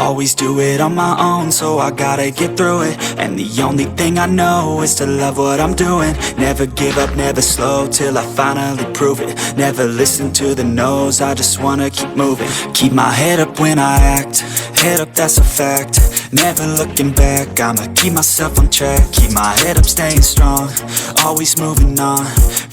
Always do it on my own, so I gotta get through it. And the only thing I know is to love what I'm doing. Never give up, never slow, till I finally prove it. Never listen to the no's, I just wanna keep moving. Keep my head up when I act, head up, that's a fact. Never looking back, I'ma keep myself on track. Keep my head up, staying strong, always moving on.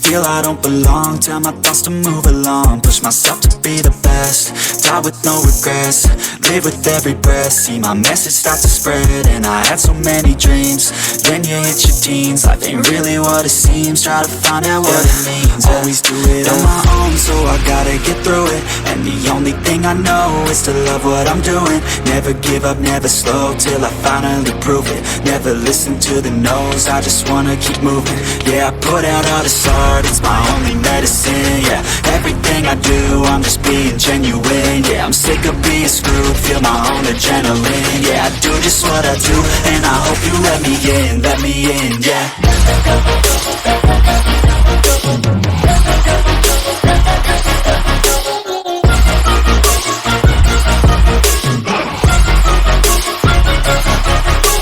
Feel I don't belong, tell my thoughts to move along. Push myself to be the best, die with no regrets. Live with every breath, see my message start to spread. And I had so many dreams, then you hit your teens. Life ain't really what it seems, try to find out what it means. Always do it on my own, so I gotta get through it. And the only thing I know is to love what I'm doing. Never give up, never slow, till I finally prove it. Never listen to the no's, I just wanna keep moving. Yeah, I put out all this art, it's my only medicine. Yeah, everything I do, I'm just being genuine. Yeah, I'm sick of being screwed, feel my own adrenaline. Yeah, I do just what I do, and I hope you let me in, yeah.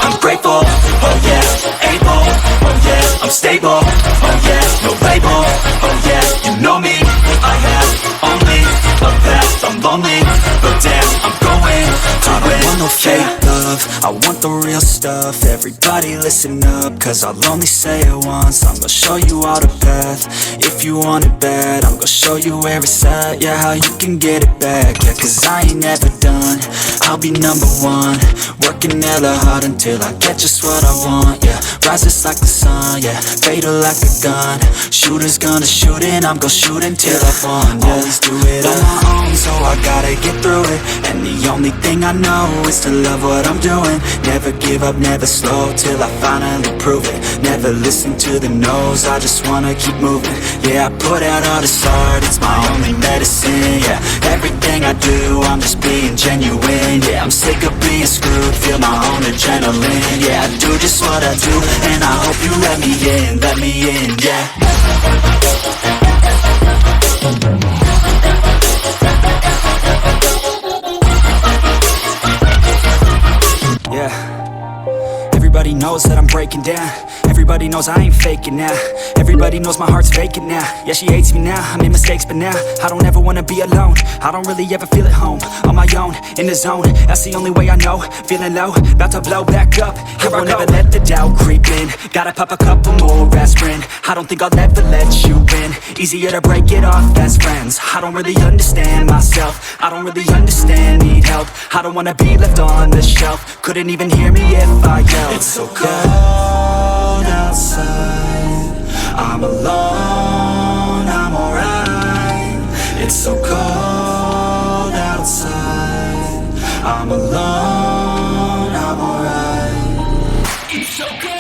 I'm grateful, oh yeah, able, oh yeah, I'm stable, oh yeah, no label, oh yeah, you know me, I have only a past, I'm lonely, but damn, I'm going to win. I don't want no fake love, I want the real stuff. Everybody listen up, cause I'll only say it once. I'm gonna show you all the path, if you want it bad. I'm gonna show you where it's at, yeah, how you can get it back. Yeah, cause I ain't never done, I'll be number one. Working hella hard until I get just what I want, yeah. Rises like the sun, yeah, fatal like a gun. Shooters gonna shoot and I'm gonna shoot until I won, yeah. Always do it on my own, so I gotta get through it. And the only thing I know is to love what I'm doing. Never give up, never slow, till I finally prove it. Never listen to the no's, I just wanna keep moving. Yeah, I put out all this art, it's my only medicine. Yeah, everything I do, I'm just being genuine. Yeah, I'm sick of being screwed, feel my own adrenaline. Yeah, I do just what I do, and I hope you let me in, yeah. Yeah, everybody knows that I'm breaking down. Everybody knows I ain't faking now. Everybody knows my heart's vacant now. Yeah, she hates me now, I made mistakes but now I don't ever wanna be alone. I don't really ever feel at home, on my own, in the zone. That's the only way I know, feeling low, about to blow back up. Here I won't ever let the doubt creep in. Gotta pop a couple more aspirin. I don't think I'll ever let you in. Easier to break it off best friends. I don't really understand myself, I don't really understand, need help. I don't wanna be left on the shelf. Couldn't even hear me if I yelled. It's so cold outside, I'm alone, I'm alright. It's so cold outside, I'm alone, I'm alright. It's so cold.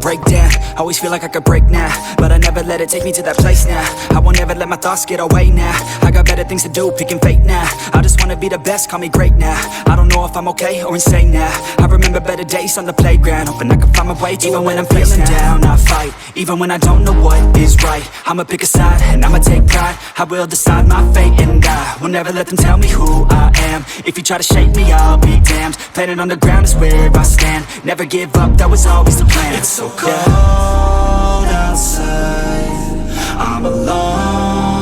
Break down, always feel like I could break now, but I never let it take me to that place now. I won't ever let my thoughts get away now. I got better things to do, picking fate now. I just wanna be the best, call me great now. I don't know if I'm okay or insane now. I remember better days on the playground, hoping I can find my way to even when I'm feeling down, I fight, even when I don't know what is right. I'ma pick a side, and I'ma take pride. I will decide my fate, and I will never let them tell me who I am. If you try to shake me, I'll be damned. Planet on the ground is where I stand. Never give up, that was always the plan. It's so cold outside, I'm alone,